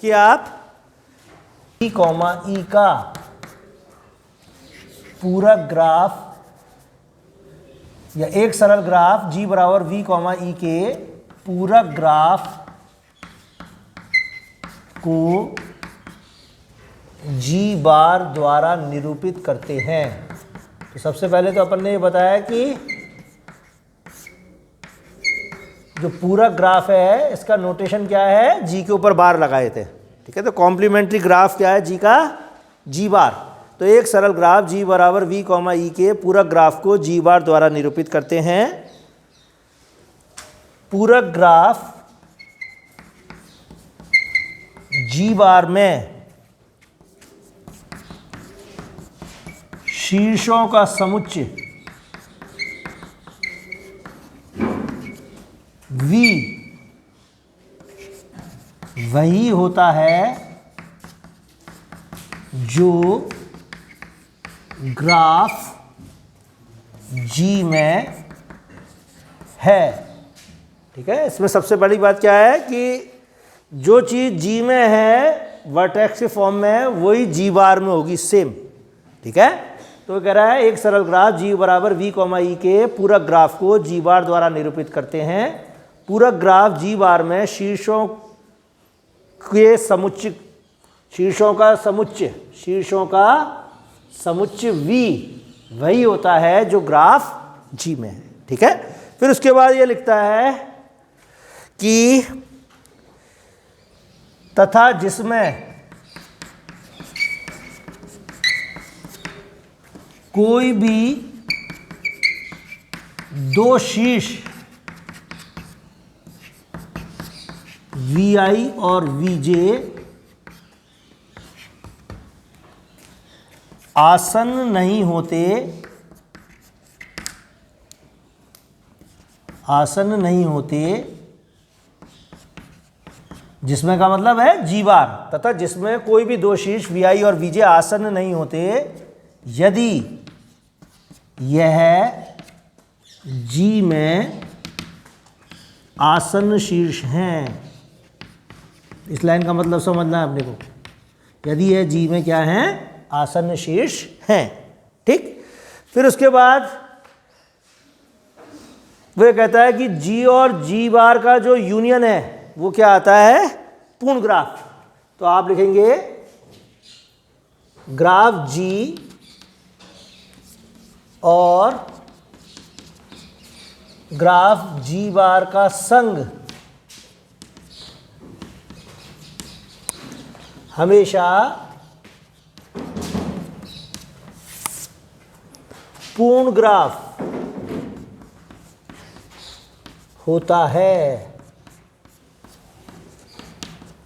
कि आप ई कॉमा ई का पूरा ग्राफ या एक सरल ग्राफ जी बराबर वी कॉमा ई के पूरा ग्राफ को जी बार द्वारा निरूपित करते हैं। तो सबसे पहले तो अपन ने ये बताया कि जो पूरा ग्राफ है इसका नोटेशन क्या है, जी के ऊपर बार लगाए थे। ठीक है, तो कॉम्प्लीमेंट्री ग्राफ क्या है जी का, जी बार। तो एक सरल ग्राफ जी बराबर वी कॉमा ई के पूरा ग्राफ को जी बार द्वारा निरूपित करते हैं। पूरा ग्राफ जी बार में शीर्षों का समुच्चय वी वही होता है जो ग्राफ जी में है। ठीक है, इसमें सबसे बड़ी बात क्या है कि जो चीज़ जी में है वर्टेक्स के फॉर्म में वही जी बार में होगी सेम। ठीक है, तो कह रहा है एक सरल ग्राफ जी बराबर वी कॉमा ई के पूरा ग्राफ को जी बार द्वारा निरूपित करते हैं। पूरा ग्राफ जी बार में शीर्षों के समुच्चय, शीर्षों का समुच्चय वी वही होता है जो ग्राफ जी में है। ठीक है, फिर उसके बाद ये लिखता है कि तथा जिसमें कोई भी दो शीर्ष वी आई और वी जे आसन्न नहीं होते, जिसमें का मतलब है जी बार, तथा जिसमें कोई भी दो शीर्ष वी आई और वी जे आसन्न नहीं होते यदि यह जी में आसन्न शीर्ष हैं। इस लाइन का मतलब समझना है अपने को, यदि यह जी में क्या है, आसन्न शीर्ष हैं। ठीक, फिर उसके बाद वह कहता है कि जी और जी बार का जो यूनियन है वो क्या आता है, पूर्ण ग्राफ। तो आप लिखेंगे ग्राफ जी और ग्राफ जी बार का संग हमेशा पूर्ण ग्राफ होता है।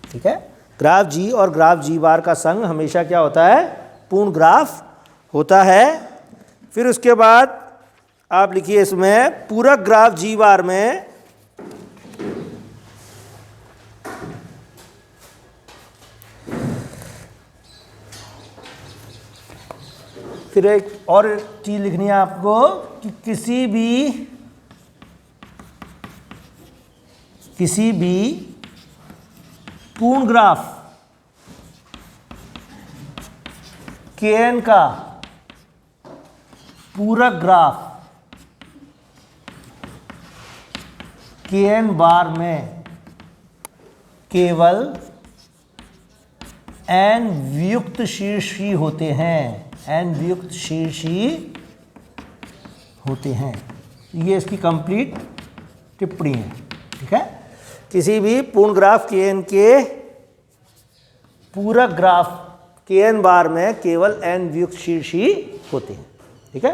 ठीक है, ग्राफ जी और ग्राफ जी बार का संग हमेशा क्या होता है, पूर्ण ग्राफ होता है। फिर उसके बाद आप लिखिए इसमें पूरा ग्राफ जी बार में फिर एक और चीज लिखनी है आपको कि किसी भी पूर्ण ग्राफ Kn का पूरा ग्राफ Kn बार में केवल n वियुक्त शीर्ष ही होते हैं, n वियुक्त शीर्ष ही होते हैं। ये इसकी कंप्लीट टिप्पणी है। ठीक है, किसी भी पूर्ण ग्राफ Kn के पूरा ग्राफ Kn बार में केवल n वियुक्त शीर्ष ही होते हैं। ठीक है,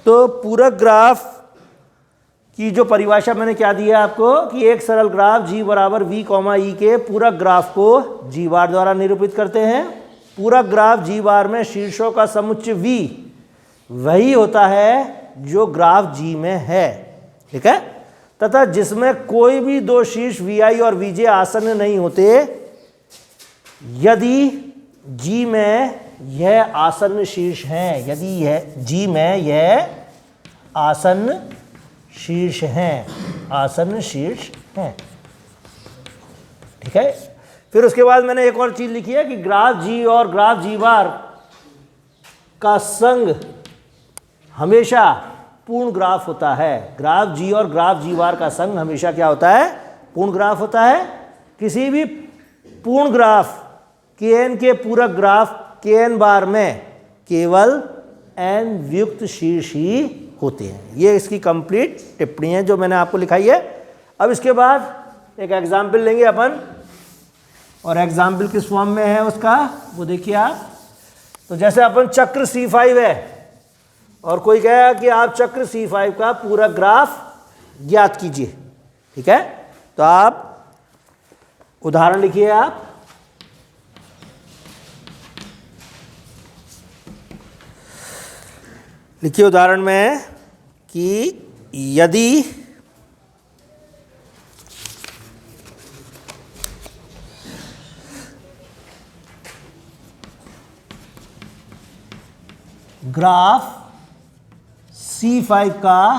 तो पूरा ग्राफ की जो परिभाषा मैंने क्या दी है आपको कि एक सरल ग्राफ जी बराबर वी कॉमा ई के पूरा ग्राफ को जी बार द्वारा निरूपित करते हैं। पूरा ग्राफ जी बार में शीर्षों का समुच्चय वी वही होता है जो ग्राफ जी में है। ठीक है, तथा जिसमें कोई भी दो शीर्ष वी आई और वी जे आसन्न नहीं होते यदि जी में यह आसन्न शीर्ष हैं, यदि यह जी में यह आसन्न शीर्ष हैं, आसन्न शीर्ष हैं। ठीक है, फिर उसके बाद मैंने एक और चीज़ लिखी है कि ग्राफ जी और ग्राफ जी बार का संग हमेशा पूर्ण ग्राफ होता है। ग्राफ जी और ग्राफ जी बार का संग हमेशा क्या होता है? पूर्ण ग्राफ होता है। किसी भी पूर्ण ग्राफ के एन के पूरक ग्राफ के एन बार में केवल एन व्युक्त शीर्ष ही होते हैं। ये इसकी कंप्लीट टिप्पणी है जो मैंने आपको लिखाई है। अब इसके बाद एक एग्जाम्पल लेंगे अपन, और एग्जाम्पल किस फॉर्म में है उसका वो देखिए आप। तो जैसे अपन चक्र C5 है और कोई कहेगा कि आप चक्र C5 का पूरा ग्राफ ज्ञात कीजिए, ठीक है? तो आप उदाहरण लिखिए। आप लिखिए उदाहरण में कि यदि ग्राफ C5 का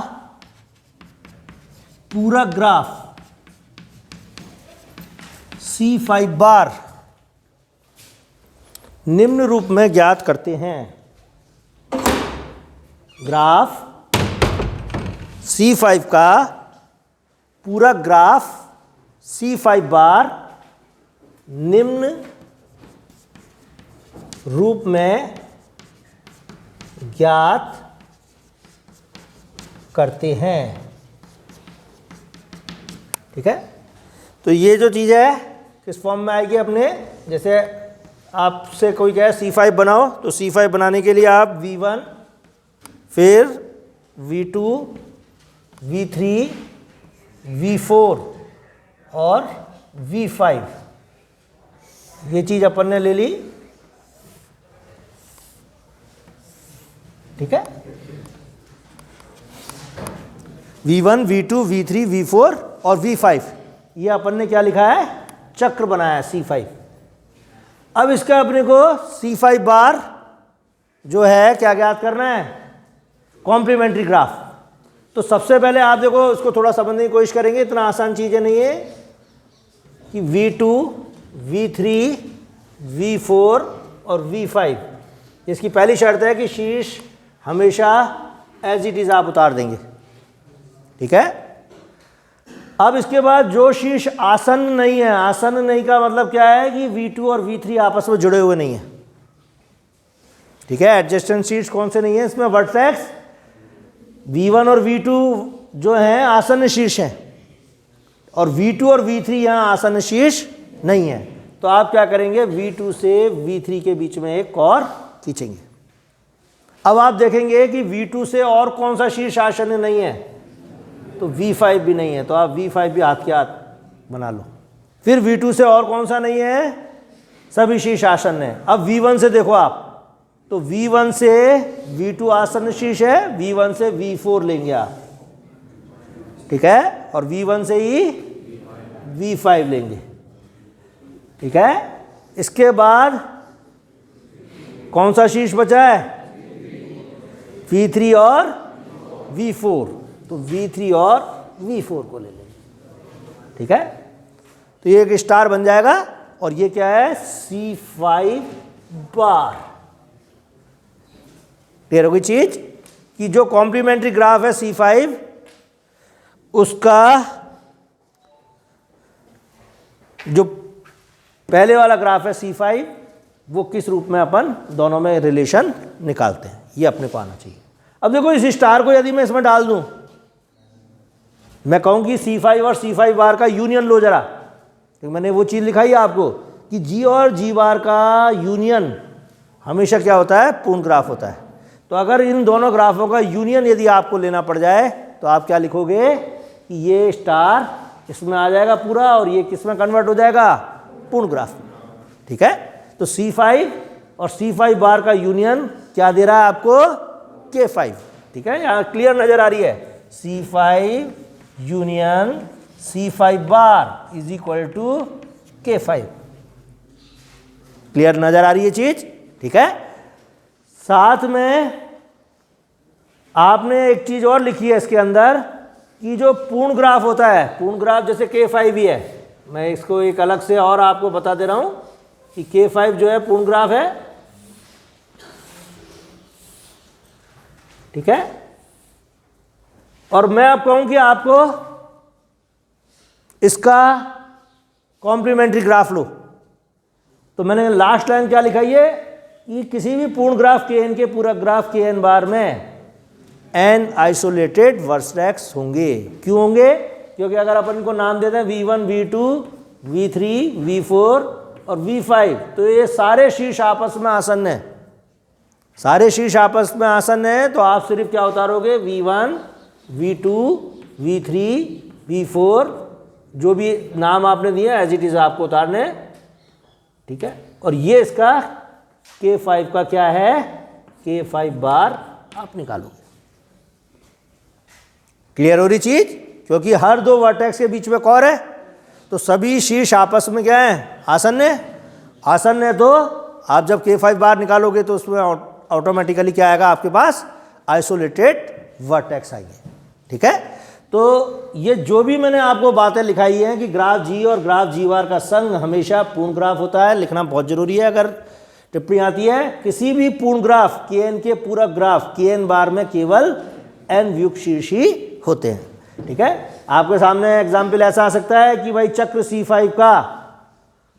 पूरा ग्राफ C5 बार निम्न रूप में ज्ञात करते हैं। ग्राफ C5 का पूरा ग्राफ C5 बार निम्न रूप में ज्ञात करते हैं, ठीक है? तो ये जो चीज़ है किस फॉर्म में आएगी अपने, जैसे आपसे कोई कहे C5 बनाओ, तो C5 बनाने के लिए आप V1 फिर V2 V3 V4 और V5 ये चीज़ अपन ने ले ली, ठीक है? V1 V2 V3 V4 और V5 ये अपन ने क्या लिखा है? चक्र बनाया है C5। अब इसका अपने को C5 बार जो है क्या ज्ञात करना है? Complementary graph. तो सबसे पहले आप देखो उसको थोड़ा समझने की कोशिश करेंगे, इतना आसान चीज़ें नहीं है कि V2 V3 V4 और V5 इसकी पहली शर्त है कि शीर्ष हमेशा एज इट इज आप उतार देंगे, ठीक है? अब इसके बाद जो शीर्ष आसन्न नहीं है, आसन्न नहीं का मतलब क्या है कि V2 और V3 आपस में जुड़े हुए नहीं है, ठीक है? एडजेस्टेंट शीर्ष कौन से नहीं है इसमें? वर्टेक्स V1 और V2 जो हैं आसन्न शीर्ष हैं और V2 और V3 यहाँ आसन्न शीर्ष नहीं है। तो आप क्या करेंगे? V2 से V3 के बीच में एक और खींचेंगे। अब आप देखेंगे कि V2 से और कौन सा शीर्ष आसन्न नहीं है, तो V5 भी नहीं है, तो आप V5 भी हाथ के हाथ बना लो। फिर V2 से और कौन सा नहीं है? सभी शीर्ष आसन्न है। अब V1 से देखो आप, तो V1 से V2 आसन्न शीर्ष है, V1 से V4 लेंगे आप, ठीक है? और V1 से ही V5 लेंगे, ठीक है? इसके बाद कौन सा शीर्ष बचा है? V3 और V4, तो V3 और V4 को ले लेंगे, ठीक है? तो ये एक स्टार बन जाएगा और ये क्या है? C5 बार। क्लियर हो गई चीज कि जो कॉम्प्लीमेंट्री ग्राफ है C5 उसका जो पहले वाला ग्राफ है C5 वो किस रूप में अपन दोनों में रिलेशन निकालते हैं, ये अपने को आना चाहिए। अब देखो इस स्टार को यदि मैं इसमें डाल दूं, मैं कहूं कि C5 और C5 बार का यूनियन लो जरा, तो मैंने वो चीज़ लिखाई है आपको कि G और G बार का यूनियन हमेशा क्या होता है? पूर्ण ग्राफ होता है। तो अगर इन दोनों ग्राफों का यूनियन यदि आपको लेना पड़ जाए तो आप क्या लिखोगे कि ये स्टार इसमें आ जाएगा पूरा और ये किस में कन्वर्ट हो जाएगा? पूर्ण ग्राफ, ठीक है? तो C5 और C5 बार का यूनियन क्या दे रहा है आपको? K5, ठीक है? यहाँ क्लियर नजर आ रही है, C5 union C5 bar is equal to K5। Clear नजर आ रही है चीज, ठीक है? साथ में आपने एक चीज और लिखी है इसके अंदर कि जो पूर्ण ग्राफ होता है, पूर्ण ग्राफ जैसे K5 ही है, मैं इसको एक अलग से और आपको बता दे रहा हूं कि K5 जो है पूर्ण ग्राफ है, ठीक है। और मैं अब कहूं कि आपको इसका कॉम्प्लीमेंट्री ग्राफ लो, तो मैंने लास्ट लाइन क्या लिखाई है कि किसी भी पूर्ण ग्राफ Kn के पूरा ग्राफ Kn बार में n आइसोलेटेड वर्टेक्स होंगे। क्यों होंगे? क्योंकि अगर अपन को नाम देते हैं V1, V2, V3, V4 और V5, तो ये सारे शीर्ष आपस में आसन्न है, सारे शीर्ष आपस में आसन्न है। तो आप सिर्फ क्या उतारोगे, V1, V2, V3, V4, जो भी नाम आपने दिया एज इट इज आपको उतारने, ठीक है। और ये इसका K5 का क्या है, K5 बार आप निकालोगे। क्लियर हो रही चीज? क्योंकि हर दो वर्टेक्स के बीच में कौर है, तो सभी शीर्ष आपस में क्या है, आसन्न है। आसन्न है तो आप जब K5 बार निकालोगे तो उसमें ऑटोमेटिकली क्या आएगा, आपके पास आइसोलेटेड वर्टेक्स आएंगे, ठीक है। तो ये जो भी मैंने आपको बातें लिखाई हैं कि ग्राफ G और ग्राफ G बार का संग हमेशा पूर्ण ग्राफ होता है, लिखना बहुत जरूरी है। अगर टिप्पणी आती है किसी भी पूर्ण ग्राफ Kn के पूरा ग्राफ Kn बार में केवल n व्युक्त शीर्ष ही होते हैं, ठीक है। आपके सामने एग्जाम्पल ऐसा आ सकता है कि भाई चक्र C5 का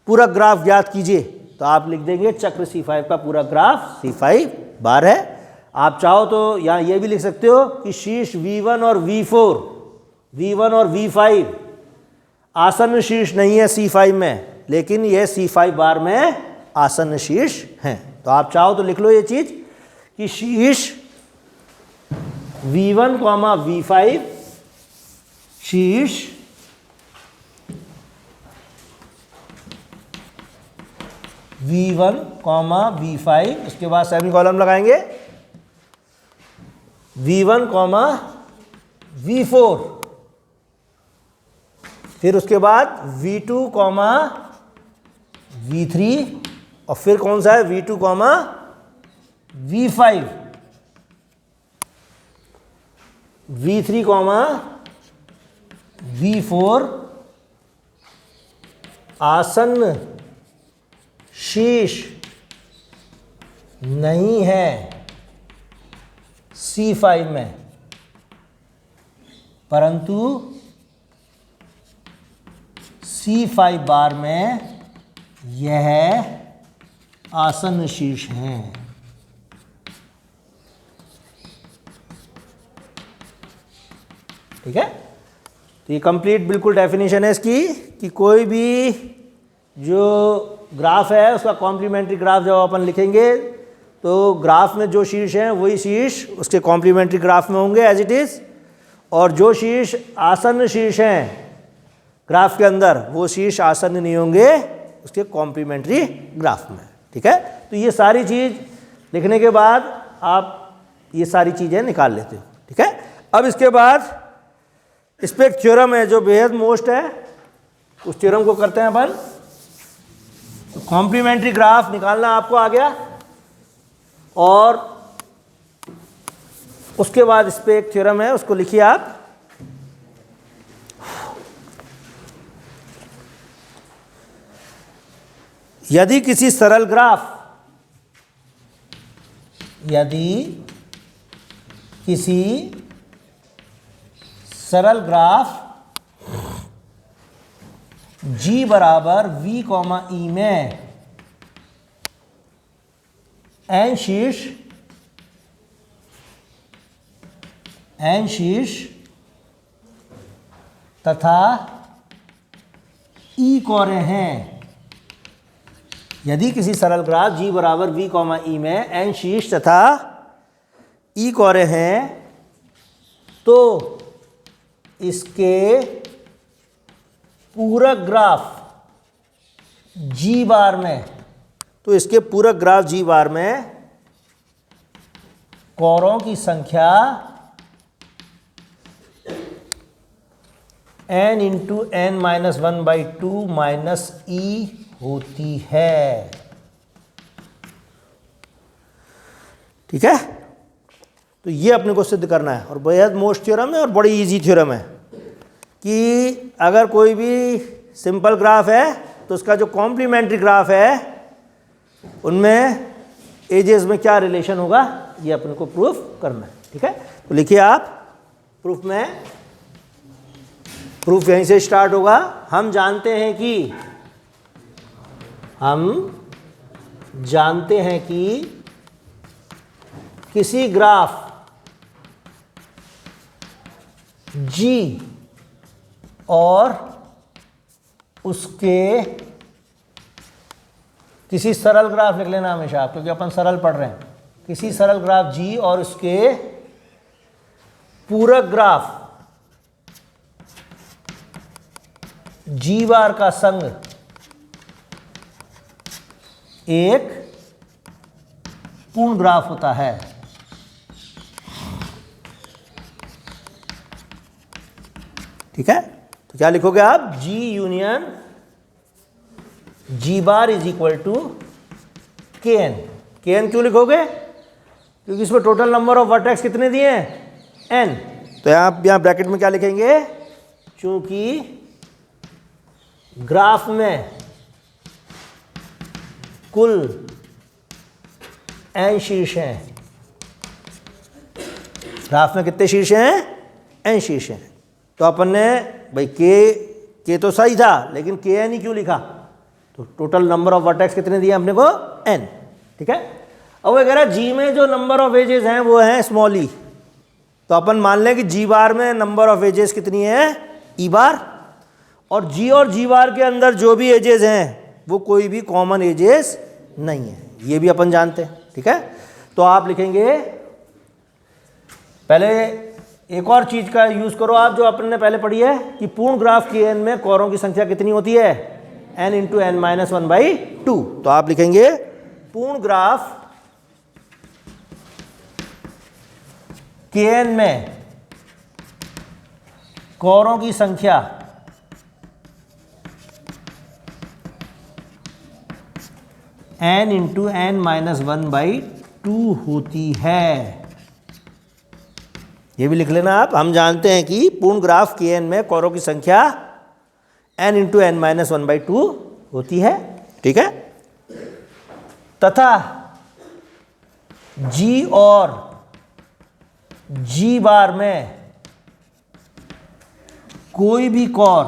पूरा ग्राफ ज्ञात कीजिए, तो आप लिख देंगे चक्र C5 का पूरा ग्राफ C5 बार है। आप चाहो तो यहाँ ये भी लिख सकते हो कि शीर्ष V1 और V4, V1 और V5 आसन्न शीर्ष नहीं है C5 में, लेकिन ये C5 बार में आसन्न शीर्ष हैं। तो आप चाहो तो लिख लो ये चीज कि शीर्ष V1, V5 शीर्ष V1, V5, उसके बाद सेमीकोलन लगाएंगे, V1, V4, फिर उसके बाद V2, V3 और फिर कौन सा है, V2, V5, V3, V4 आसन्न शीर्ष नहीं है C5 में, परंतु C5 बार में यह आसन्न शीर्ष हैं। ठीक है, तो ये कंप्लीट बिल्कुल डेफिनेशन है इसकी कि कोई भी जो ग्राफ है उसका कॉम्प्लीमेंट्री ग्राफ जब अपन लिखेंगे तो ग्राफ में जो शीर्ष हैं वही शीर्ष उसके कॉम्प्लीमेंट्री ग्राफ में होंगे एज इट इज़, और जो शीर्ष आसन्न शीर्ष हैं ग्राफ के अंदर वो शीर्ष आसन्न नहीं होंगे उसके कॉम्प्लीमेंट्री ग्राफ में। ठीक है, तो ये सारी चीज़ लिखने के बाद आप ये सारी चीज़ें निकाल लेते हो। ठीक है, अब इसके बाद इस पर एक थ्योरम है जो बेहद मोस्ट है, उस थ्योरम को करते हैं अपन। तो कॉम्प्लीमेंट्री ग्राफ निकालना आपको आ गया, और उसके बाद इस पर एक थ्योरम है उसको लिखिए आप। यदि किसी सरल ग्राफ, यदि किसी सरल ग्राफ G बराबर V, E में n शीर्ष तथा E कोरे हैं। यदि किसी सरल ग्राफ G बराबर V, E में n शीर्ष तथा E कोरे हैं तो इसके पूरक ग्राफ G बार में, तो इसके पूरक ग्राफ G बार में कोरों की संख्या n into n minus 1/2 minus E होती है। ठीक है, तो ये अपने को सिद्ध करना है, और बेहद मोस्ट थ्योरम है और बड़ी इजी थ्योरम है कि अगर कोई भी सिंपल ग्राफ है तो उसका जो कॉम्प्लीमेंट्री ग्राफ है उनमें एजेस में क्या रिलेशन होगा ये अपन को प्रूफ करना है। ठीक है, तो लिखिए आप प्रूफ में, प्रूफ यहीं से स्टार्ट होगा। हम जानते हैं कि किसी ग्राफ G और उसके किसी सरल ग्राफ लिख लेना हमेशा आप, क्योंकि अपन सरल पढ़ रहे हैं। किसी सरल ग्राफ G और उसके पूरक ग्राफ G बार का संग एक पूर्ण ग्राफ होता है। ठीक है, तो क्या लिखोगे आप? G union G bar is equal to KN। KN क्यों लिखोगे? क्योंकि इसमें टोटल नंबर ऑफ वर्टेक्स कितने दिए हैं? N। तो आप यहां ब्रैकेट में क्या लिखेंगे? क्योंकि ग्राफ में कुल n शीर्ष हैं। ग्राफ में कितने शीर्ष हैं? n शीर्ष हैं। तो अपन ने भाई के तो सही था लेकिन KN ही क्यों लिखा? तो टोटल नंबर ऑफ वर्टेक्स कितने दिए अपने को? n। ठीक है, अब वो कह रहा है G में जो नंबर ऑफ एजेस हैं वो हैं स्मॉल e। तो अपन मान लें कि G बार में नंबर ऑफ एजेस कितनी है? E बार। और G और G बार के अंदर जो भी एजेस हैं वो कोई भी कॉमन एजेस नहीं है, ये भी अपन जानते हैं। ठीक है, तो आप लिखेंगे, पहले एक और चीज का यूज करो आप जो अपन ने पहले पढ़ी है कि पूर्ण ग्राफ KN में कोरों की संख्या कितनी होती है? n into n minus 1/2। तो आप लिखेंगे पूर्ण ग्राफ KN में कोरों की संख्या n इंटू n माइनस 1/2 होती है। ये भी लिख लेना आप। हम जानते हैं कि पूर्ण ग्राफ KN में कोरों की संख्या n इंटू n माइनस 1/2 होती है। ठीक है, तथा G और G बार में कोई भी कौर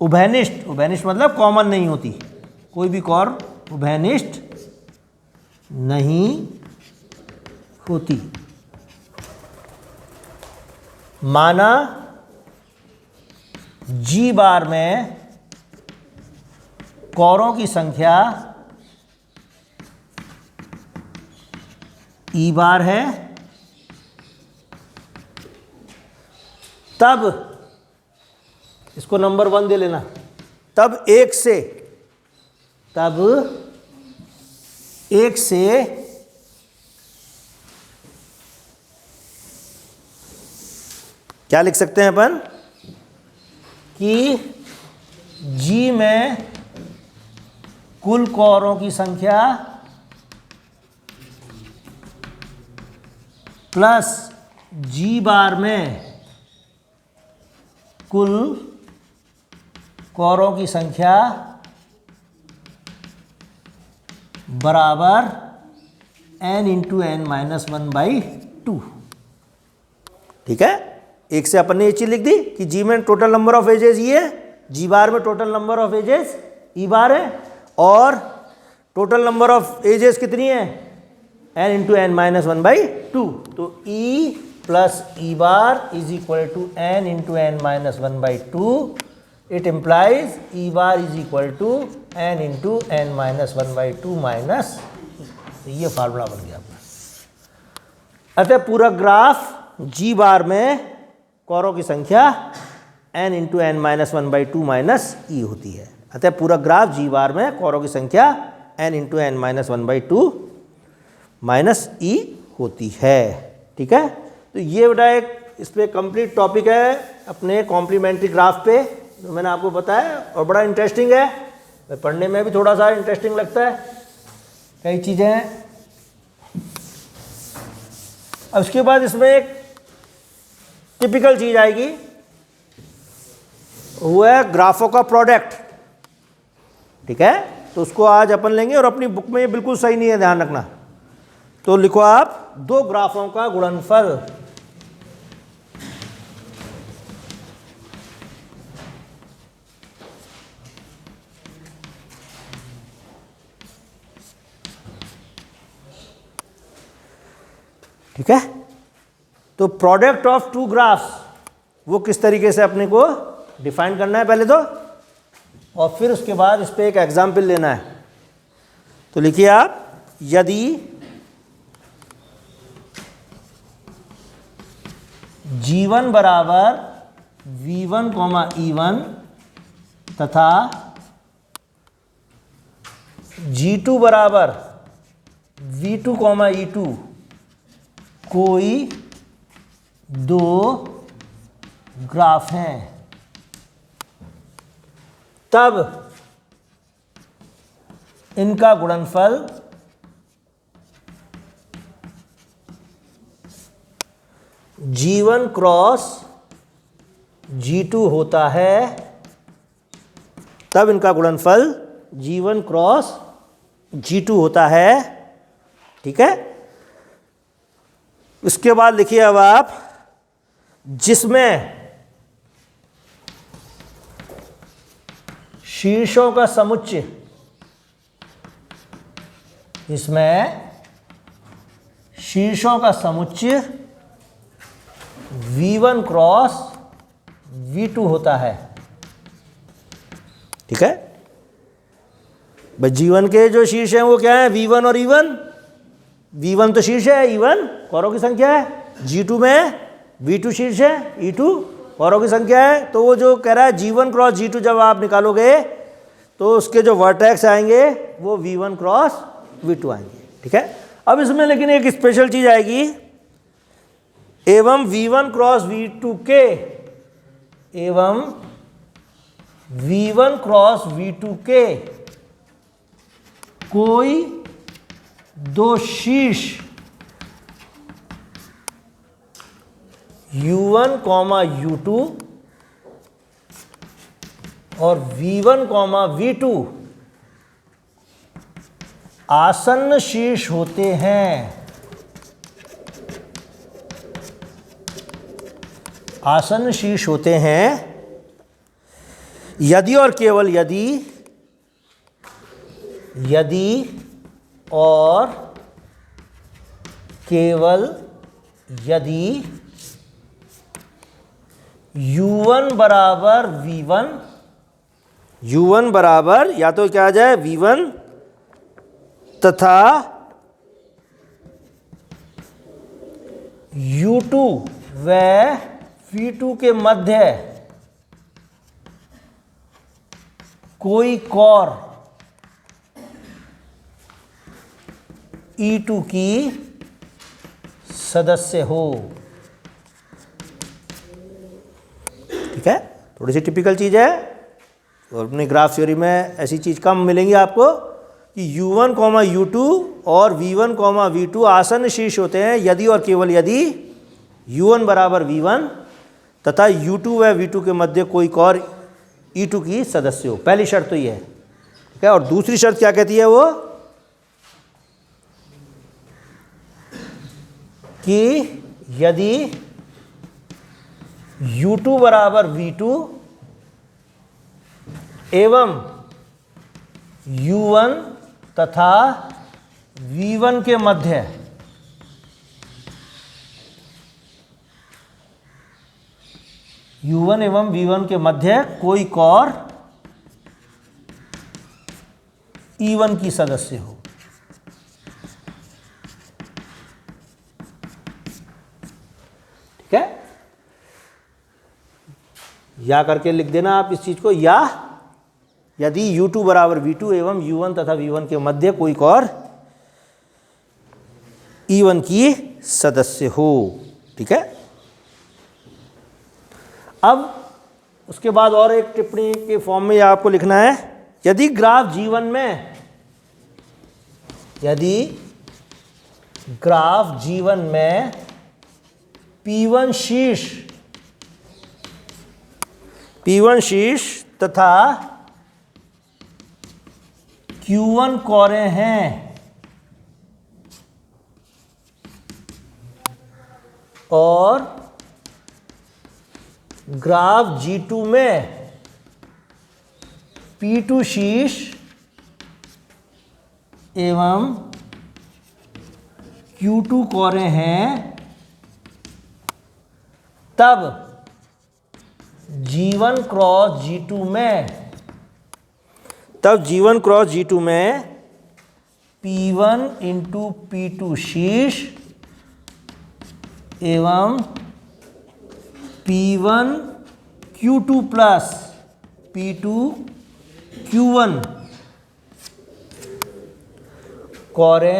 उभयनिष्ठ, उभयनिष्ठ मतलब कॉमन नहीं होती, कोई भी कौर उभयनिष्ठ नहीं होती। माना G बार में कौरों की संख्या E बार है, तब इसको नंबर 1 दे लेना। तब एक से क्या लिख सकते हैं अपन कि G में कुल कौरों की संख्या प्लस G बार में कुल कौरों की संख्या बराबर n इंटू n माइनस 1/2। ठीक है, एक से अपन ने ये चीज लिख दी कि G में टोटल नंबर ऑफ एजेस ये है, G बार में total number of edges E bar है, और टोटल नंबर ऑफ एजेस कितनी है? n into n minus 1/2। तो E plus E bar is equal to n into n minus 1/2। It implies E bar is equal to n into n minus 1/2 minus. तो ये formula बन गया अपना। अतः पूरा ग्राफ G बार में कौरों की संख्या n into n minus 1/2 minus E होती है। अतः पूरा ग्राफ G बार में कौरों की संख्या n into n minus 1/2 minus E होती है। ठीक है, तो ये बेटा एक इस पर कंप्लीट टॉपिक है अपने कॉम्प्लीमेंट्री ग्राफ पे, जो मैंने आपको बताया, और बड़ा इंटरेस्टिंग है, पढ़ने में भी थोड़ा सा इंटरेस्टिंग लगता है, कई चीज़ें हैं। अब उसके बाद इसमें एक टिपिकल चीज आएगी, वो है ग्राफों का प्रोडक्ट। ठीक है, तो उसको आज अपन लेंगे और अपनी बुक में ये बिल्कुल सही नहीं है, ध्यान रखना। तो लिखो आप दो ग्राफों का गुणनफल। ठीक है, तो प्रोडक्ट ऑफ टू ग्राफ्स वो किस तरीके से अपने को डिफाइन करना है पहले तो, और फिर उसके बाद इस पे एक एग्जाम्पल लेना है। तो लिखिए आप, यदि G1 बराबर V1, E1 तथा G2 बराबर V2, E2 कोई दो ग्राफ हैं, तब इनका गुणनफल G1 क्रॉस G2 होता है, तब इनका गुणनफल G1 क्रॉस G2 होता है। ठीक है, इसके बाद लिखिए अब आप, जिसमें शीर्षों का समुच्चय, इसमें शीर्षों का समुच्चय V1 क्रॉस V2 होता है। ठीक है भाई, G1 के जो शीर्ष हैं वो क्या है, V1 और E1। V1 तो शीर्ष है, E1 कौरों की संख्या है, G2 में V2 शीर्ष है, E2 कौरों की संख्या है। तो वो जो कह रहा है G1 क्रॉस G2 जब आप निकालोगे तो उसके जो वर्टेक्स आएंगे वो V1 क्रॉस V2 आएंगे। ठीक है, अब इसमें लेकिन एक स्पेशल चीज आएगी, एवं V1 क्रॉस V2 के, एवं V1 क्रॉस V2 के कोई दो शीर्ष U1, U2 और V1, V2 आसन्न शीर्ष होते हैं, आसन्न शीर्ष होते हैं, यदि और केवल यदि, यदि और केवल यदि U1 बराबर V1, U1 बराबर या तो क्या आ जाए V1 तथा U2 व V2 के मध्य कोई कौर E2 की सदस्य हो। ठीक है, थोड़ी सी टिपिकल चीज है और अपनी ग्राफ थ्योरी में ऐसी चीज कम मिलेंगी आपको कि U1, U2 और V1, V2 आसन्न शीर्ष होते हैं यदि और केवल यदि U1 बराबर V1 तथा U2 व V2 के मध्य कोई कौर E2 की सदस्य हो। पहली शर्त तो ये है। ठीक है, और दूसरी शर्त क्या कहती है वो, कि यदि U2 बराबर V2 एवं U1 तथा V1 के मध्य U1 एवं V1 के मध्य कोई कौर E1 की सदस्य हो। ठीक है, या करके लिख देना आप इस चीज को, या यदि U2 बराबर V2 एवं U1 तथा V1 के मध्य कोई कौर E1 की सदस्य हो। ठीक है, अब उसके बाद और एक टिप्पणी के फॉर्म में आपको लिखना है, यदि ग्राफ G1 में, यदि ग्राफ G1 में P1 शीर्ष P1 शीर्ष तथा Q1 कोरे हैं और ग्राफ G2 में P2 शीर्ष एवं Q2 कोरे हैं, तब G1 क्रॉस G2 में P1 इंटू P2 शीर्ष एवं P1 Q2 plus P2 Q1 कोरे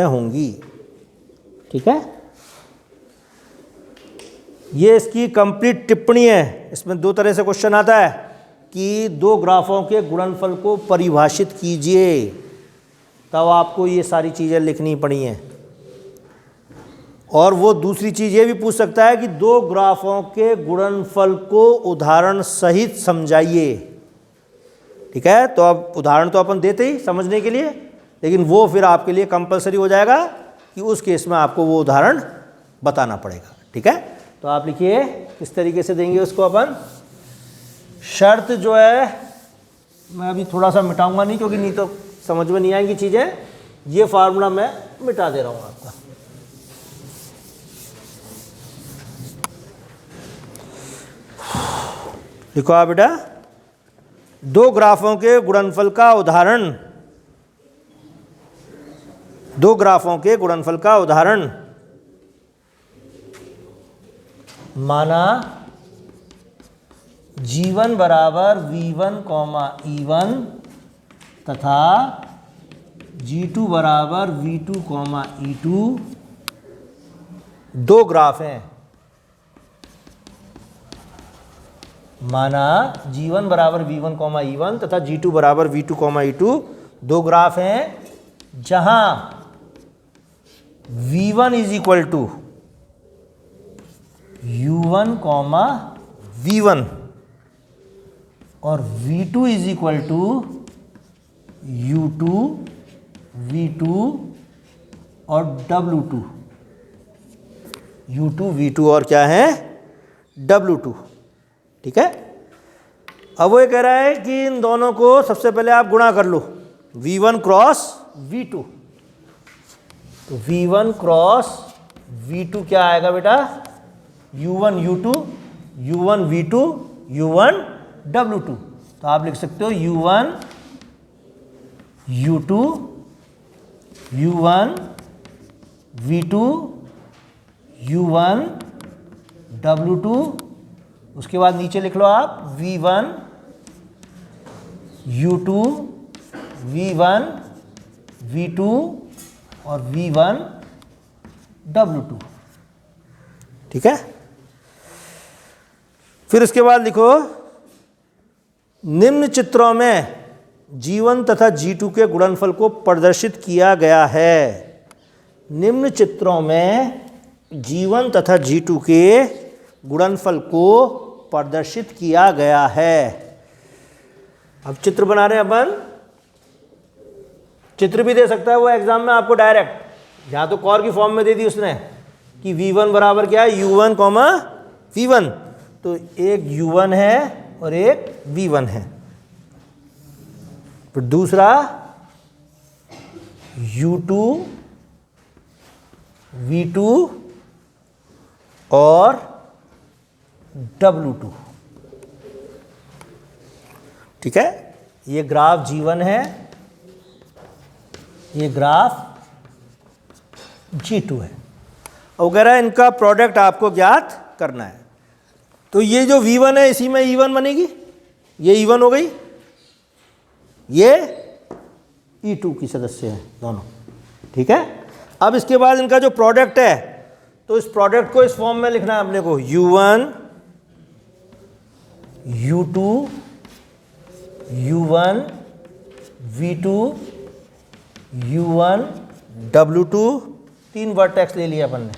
होंगी। ठीक है, ये इसकी कंप्लीट टिप्पणी है। इसमें दो तरह से क्वेश्चन आता है कि दो ग्राफों के गुणनफल को परिभाषित कीजिए, तब आपको ये सारी चीज़ें लिखनी पड़ी हैं। और वो दूसरी चीज़ ये भी पूछ सकता है कि दो ग्राफों के गुणनफल को उदाहरण सहित समझाइए। ठीक है, तो अब उदाहरण तो अपन देते ही समझने के लिए, लेकिन वो फिर आपके लिए कंपलसरी हो जाएगा कि उस केस में आपको वो उदाहरण बताना पड़ेगा। ठीक है, तो आप लिखिए किस तरीके से देंगे उसको अपन। शर्त जो है मैं अभी थोड़ा सा मिटाऊंगा नहीं, क्योंकि नहीं तो समझ में नहीं आएंगी चीज़ें। ये फार्मूला मैं मिटा दे रहा हूँ आपका। लिखो आप बेटा, दो ग्राफों के गुणनफल का उदाहरण, माना G1 बराबर V1, E1 तथा G2 बराबर V2, E2 दो ग्राफ हैं। माना G1 बराबर V1, E1 तथा G2 बराबर V2, E2 दो ग्राफ हैं, जहां V1 is equal to U1, V1 और V2 is equal to U2, V2 और W2। U2, V2 और क्या है W2। ठीक है, अब वो ये कह रहा है कि इन दोनों को सबसे पहले आप गुणा कर लो, V1 क्रॉस V2। तो V1 क्रॉस V2 क्या आएगा बेटा, U1 U2, U1 V2, U1 W2। तो आप लिख सकते हो U1 U2, U1 V2, U1 W2। उसके बाद नीचे लिख लो आप V1 U2, V1 V2 और V1 W2। ठीक है, फिर इसके बाद लिखो, निम्न चित्रों में G1 तथा G2 के गुणनफल को प्रदर्शित किया गया है। निम्न चित्रों में G1 तथा G2 के गुणनफल को प्रदर्शित किया गया है। अब चित्र बना रहे हैं अपन। चित्र भी दे सकता है वो एग्जाम में आपको डायरेक्ट, यहाँ तो कॉर की फॉर्म में दे दी उसने कि V1 बराबर क्या है, U1, V1। तो एक U1 है और एक V1 है। फिर दूसरा U2, V2 और W2। ठीक है, ये ग्राफ G1 है, ये ग्राफ G2 है। वगैरह इनका प्रोडक्ट आपको ज्ञात करना है। तो ये जो V1 है इसी में E1 बनेगी, ये E1 हो गई, ये E2 की सदस्य है दोनों। ठीक है, अब इसके बाद इनका जो प्रोडक्ट है, तो इस प्रोडक्ट को इस फॉर्म में लिखना है अपने को, U1 U2 U1 V2 U1 W2 3 vertex ले लिया अपन ने।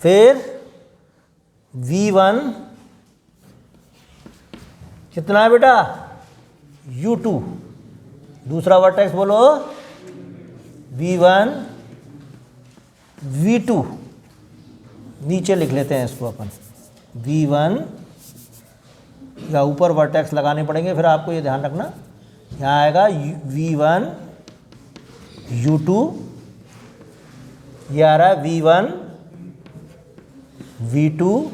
फिर V1 कितना है बेटा, U2, दूसरा वर्टेक्स बोलो V1 V2, नीचे लिख लेते हैं इसको अपन V1, या ऊपर वर्टेक्स लगाने पड़ेंगे, फिर आपको ये ध्यान रखना, यहाँ आएगा V1 U2, ये आ रहा है V1 V2,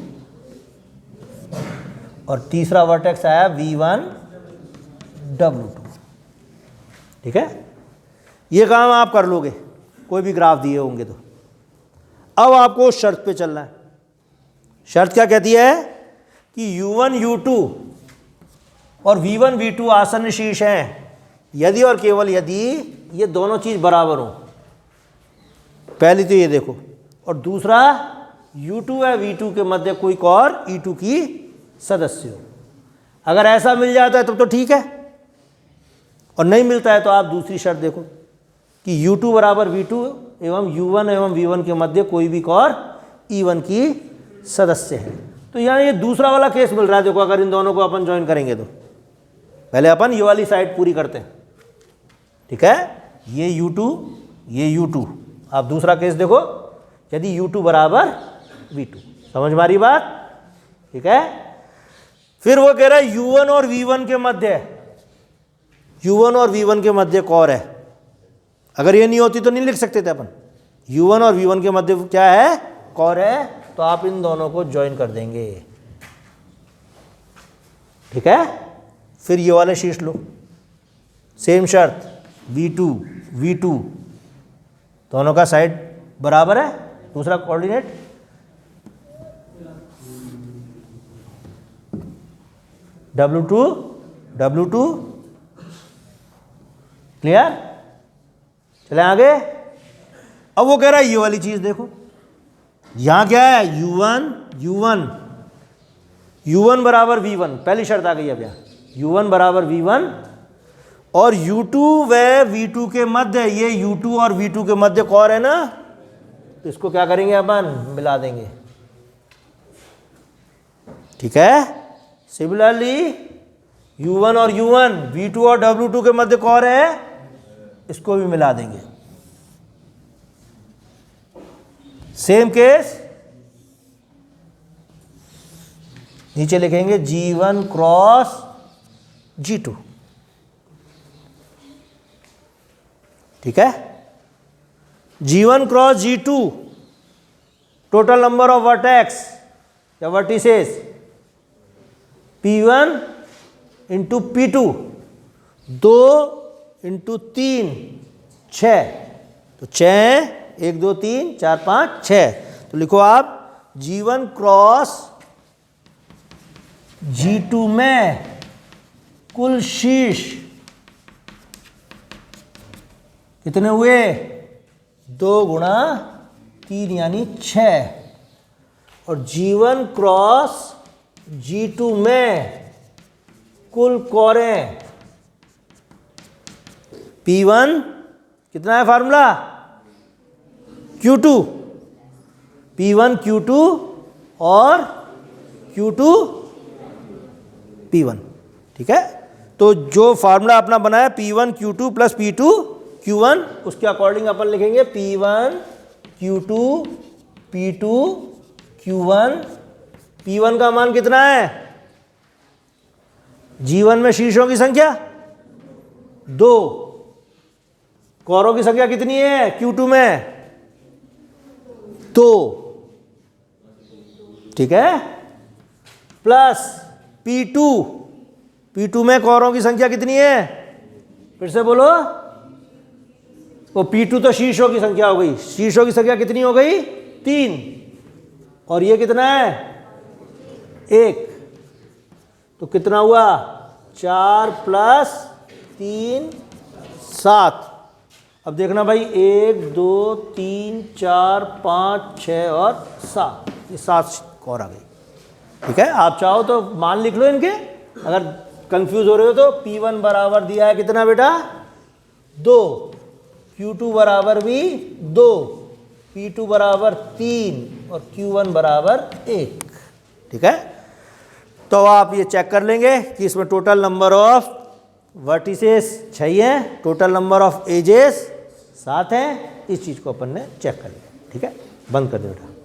और तीसरा वर्टेक्स आया V1 W2। ठीक है, ये काम आप कर लोगे कोई भी ग्राफ दिए होंगे तो। अब आपको शर्त पे चलना है। शर्त क्या कहती है कि U1 U2 और V1 V2 आसन्न शीर्ष हैं यदि और केवल यदि ये दोनों चीज बराबर हो। पहली तो ये देखो, और दूसरा U2 है V2 के मध्य कोई और E2 की सदस्य हो। अगर ऐसा मिल जाता है तब तो ठीक है, और नहीं मिलता है तो आप दूसरी शर्त देखो कि U2 बराबर V2 एवं U1 एवं V1 के मध्य कोई भी और E1 की सदस्य है। तो यहाँ ये दूसरा वाला केस मिल रहा है। देखो, अगर इन दोनों को अपन ज्वाइन करेंगे तो पहले अपन ये वाली साइड पूरी करते हैं। ठीक है, ये U2 ये U2। आप दूसरा केस देखो, यदि U2 बराबर V2। समझ मारी बात? ठीक है, फिर वो कह रहा है U1 और V1 के मध्य, U1 और V1 के मध्य कौर है। अगर ये नहीं होती तो नहीं लिख सकते थे अपन। U1 और V1 के मध्य क्या है, कौर है, तो आप इन दोनों को ज्वाइन कर देंगे। ठीक है, फिर ये वाले शीर्ष लो, सेम शर्त V2 V2 दोनों का साइड बराबर है, दूसरा कोऑर्डिनेट W2 W2। क्लियर? चले आगे। अब वो कह रहा है ये वाली चीज देखो, यहां क्या है, U1 बराबर V1, पहली शर्त आ गई। अब यहाँ U1 बराबर V1 और U2 व V2 के मध्य, ये U2 और V2 के मध्य कौर है ना, तो इसको क्या करेंगे अपन, मिला देंगे। ठीक है, सिमिलरली U1 और U1 V2 और W2 के मध्य कौर है, इसको भी मिला देंगे। सेम केस, नीचे लिखेंगे G1 क्रॉस G2। ठीक है, G1 cross G2 total number of vertex या vertices P1 into P2, 2 into 3 6, तो 6 1 2 3 4 5 6। तो लिखो आप G1 क्रॉस G2 में कुल शीर्ष कितने हुए, 2 गुणा 3 यानी 6, और G1 क्रॉस G2 में कुल कौरें P1 कितना है फार्मूला, Q2, P1 Q2 और Q2 P1। ठीक है, तो जो फार्मूला अपना बना है P1 Q2 plus P2 Q1, उसके अकॉर्डिंग अपन लिखेंगे P1 Q2 P2 Q1। P1 का मान कितना है, G1 में शीर्षों की संख्या 2, कौरों की संख्या कितनी है Q2 में 2। ठीक है, प्लस P2 में कौरों की संख्या कितनी है, फिर से बोलो, वो P2 तो शीर्षों की संख्या हो गई, शीर्षों की संख्या कितनी हो गई 3, और ये कितना है 1, तो कितना हुआ 4 प्लस 3 7। अब देखना भाई 1 2 3 4 5 6 और 7, ये 7 और आ गई। ठीक है, आप चाहो तो मान लिख लो इनके, अगर कंफ्यूज हो रहे हो तो P1 बराबर दिया है कितना बेटा 2, Q2 बराबर भी 2, P2 बराबर 3 और Q1 बराबर 1। ठीक है, तो आप ये चेक कर लेंगे कि इसमें टोटल नंबर ऑफ वर्टिसेस 6 हैं, टोटल नंबर ऑफ एजेस 7 हैं। इस चीज़ को अपन ने चेक कर लिया। ठीक है, बंद कर दो बेटा।